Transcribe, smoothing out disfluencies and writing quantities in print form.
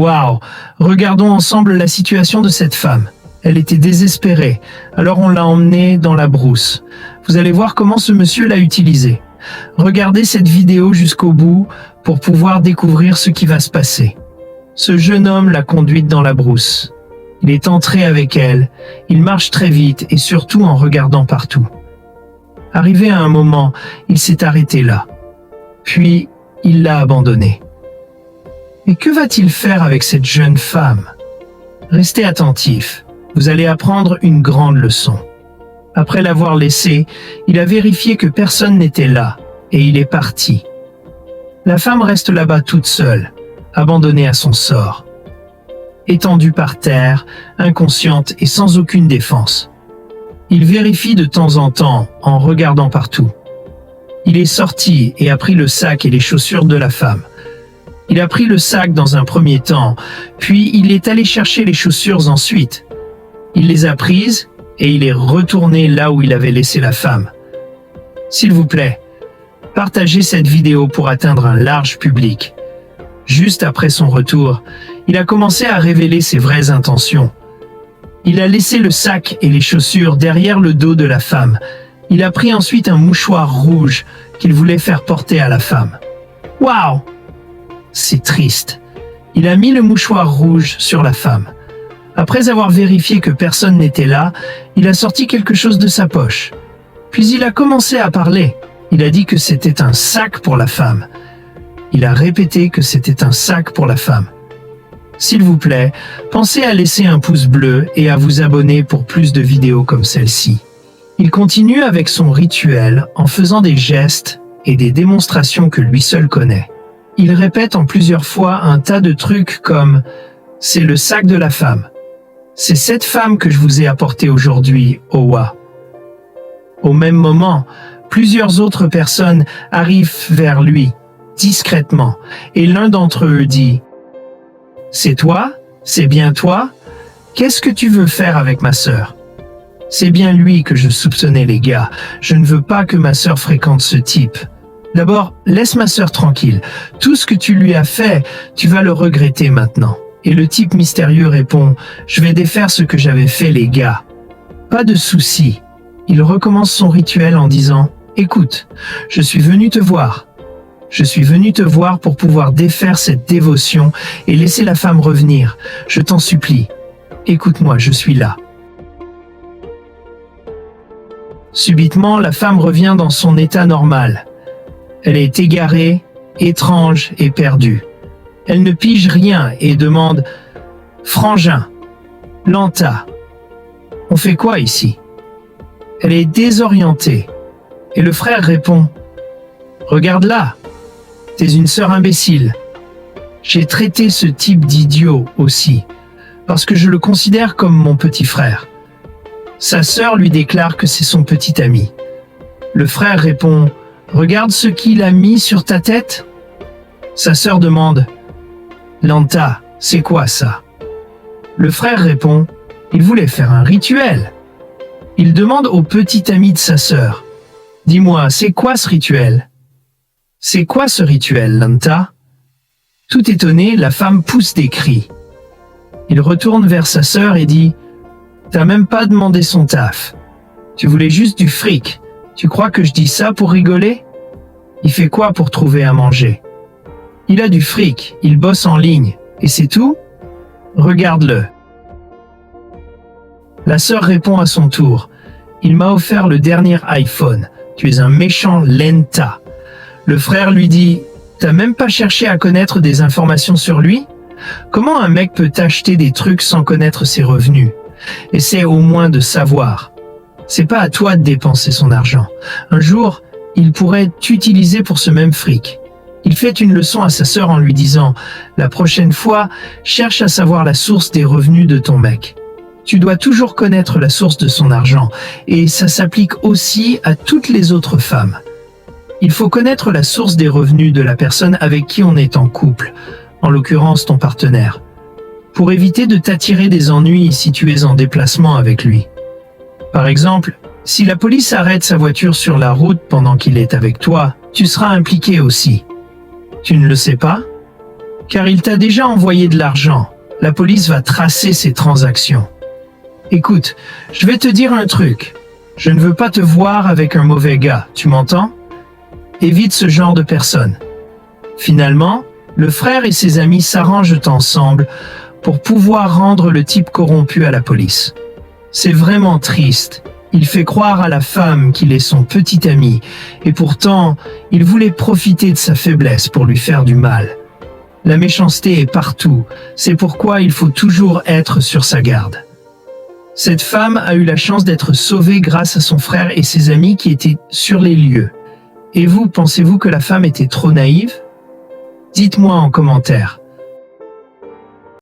Waouh! Regardons ensemble la situation de cette femme. Elle était désespérée, alors on l'a emmenée dans la brousse. Vous allez voir comment ce monsieur l'a utilisée. Regardez cette vidéo jusqu'au bout pour pouvoir découvrir ce qui va se passer. Ce jeune homme l'a conduite dans la brousse. Il est entré avec elle, il marche très vite et surtout en regardant partout. Arrivé à un moment, il s'est arrêté là. Puis, il l'a abandonnée. Mais que va-t-il faire avec cette jeune femme? Restez attentifs, vous allez apprendre une grande leçon. Après l'avoir laissée, il a vérifié que personne n'était là, et il est parti. La femme reste là-bas toute seule, abandonnée à son sort. Étendue par terre, inconsciente et sans aucune défense. Il vérifie de temps en temps en regardant partout. Il est sorti et a pris le sac et les chaussures de la femme. Il a pris le sac dans un premier temps, puis il est allé chercher les chaussures ensuite. Il les a prises et il est retourné là où il avait laissé la femme. S'il vous plaît, partagez cette vidéo pour atteindre un large public. Juste après son retour, il a commencé à révéler ses vraies intentions. Il a laissé le sac et les chaussures derrière le dos de la femme. Il a pris ensuite un mouchoir rouge qu'il voulait faire porter à la femme. Waouh! C'est triste. Il a mis le mouchoir rouge sur la femme. Après avoir vérifié que personne n'était là, il a sorti quelque chose de sa poche. Puis il a commencé à parler. Il a dit que c'était un sac pour la femme. Il a répété que c'était un sac pour la femme. S'il vous plaît, pensez à laisser un pouce bleu et à vous abonner pour plus de vidéos comme celle-ci. Il continue avec son rituel en faisant des gestes et des démonstrations que lui seul connaît. Il répète en plusieurs fois un tas de trucs comme « C'est le sac de la femme ». C'est cette femme que je vous ai apportée aujourd'hui, Owa. Au même moment, plusieurs autres personnes arrivent vers lui, discrètement, et l'un d'entre eux dit « C'est toi? C'est bien toi? Qu'est-ce que tu veux faire avec ma sœur? » C'est bien lui que je soupçonnais, les gars. Je ne veux pas que ma sœur fréquente ce type. D'abord, laisse ma sœur tranquille. Tout ce que tu lui as fait, tu vas le regretter maintenant. Et le type mystérieux répond « Je vais défaire ce que j'avais fait, les gars. » Pas de souci. Il recommence son rituel en disant « Écoute, je suis venu te voir. Je suis venu te voir pour pouvoir défaire cette dévotion et laisser la femme revenir. Je t'en supplie. Écoute-moi, je suis là. » Subitement, la femme revient dans son état normal. Elle est égarée, étrange et perdue. Elle ne pige rien et demande « Frangin, Lanta, on fait quoi ici ?» Elle est désorientée et le frère répond « Regarde là, t'es une sœur imbécile. J'ai traité ce type d'idiot aussi, parce que je le considère comme mon petit frère. » Sa sœur lui déclare que c'est son petit ami. Le frère répond « Regarde ce qu'il a mis sur ta tête. » Sa sœur demande « Lanta, c'est quoi ça ?» Le frère répond « Il voulait faire un rituel. » Il demande au petit ami de sa sœur « Dis-moi, c'est quoi ce rituel ?»« C'est quoi ce rituel, Lanta ?» Tout étonné, la femme pousse des cris. Il retourne vers sa sœur et dit « T'as même pas demandé son taf. Tu voulais juste du fric. Tu crois que je dis ça pour rigoler? Il fait quoi pour trouver à manger? Il a du fric, il bosse en ligne, et c'est tout? Regarde-le. » La sœur répond à son tour. « Il m'a offert le dernier iPhone. Tu es un méchant Lenta. » Le frère lui dit « T'as même pas cherché à connaître des informations sur lui? Comment un mec peut t'acheter des trucs sans connaître ses revenus? Essaie au moins de savoir. C'est pas à toi de dépenser son argent. Un jour, il pourrait t'utiliser pour ce même fric. » Il fait une leçon à sa sœur en lui disant « La prochaine fois, cherche à savoir la source des revenus de ton mec. Tu dois toujours connaître la source de son argent, et ça s'applique aussi à toutes les autres femmes. Il faut connaître la source des revenus de la personne avec qui on est en couple, en l'occurrence ton partenaire, pour éviter de t'attirer des ennuis si tu es en déplacement avec lui. Par exemple, si la police arrête sa voiture sur la route pendant qu'il est avec toi, tu seras impliqué aussi. Tu ne le sais pas? car il t'a déjà envoyé de l'argent. La police va tracer ses transactions. Écoute, je vais te dire un truc. Je ne veux pas te voir avec un mauvais gars, tu m'entends? Évite ce genre de personne. Finalement, le frère et ses amis s'arrangent ensemble pour pouvoir rendre le type corrompu à la police. C'est vraiment triste. Il fait croire à la femme qu'il est son petit ami, et pourtant, il voulait profiter de sa faiblesse pour lui faire du mal. La méchanceté est partout, c'est pourquoi il faut toujours être sur sa garde. Cette femme a eu la chance d'être sauvée grâce à son frère et ses amis qui étaient sur les lieux. Et vous, pensez-vous que la femme était trop naïve? Dites-moi en commentaire.